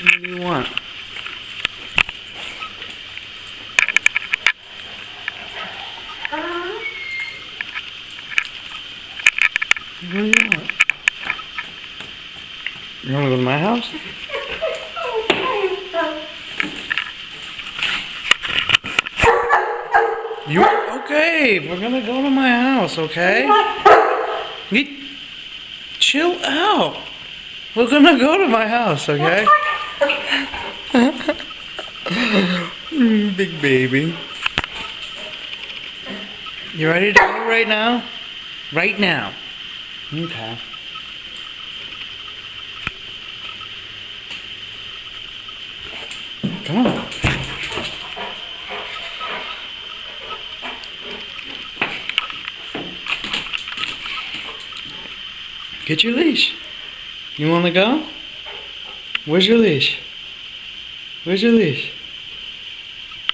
What do you want? What do you want? You want to go to my house? Okay, we're gonna go to my house, okay? Chill out. We're gonna go to my house, okay? Big baby. You ready to go right now? Right now. Okay. Come on. Get your leash. You want to go? Where's your leash? Where's your leash?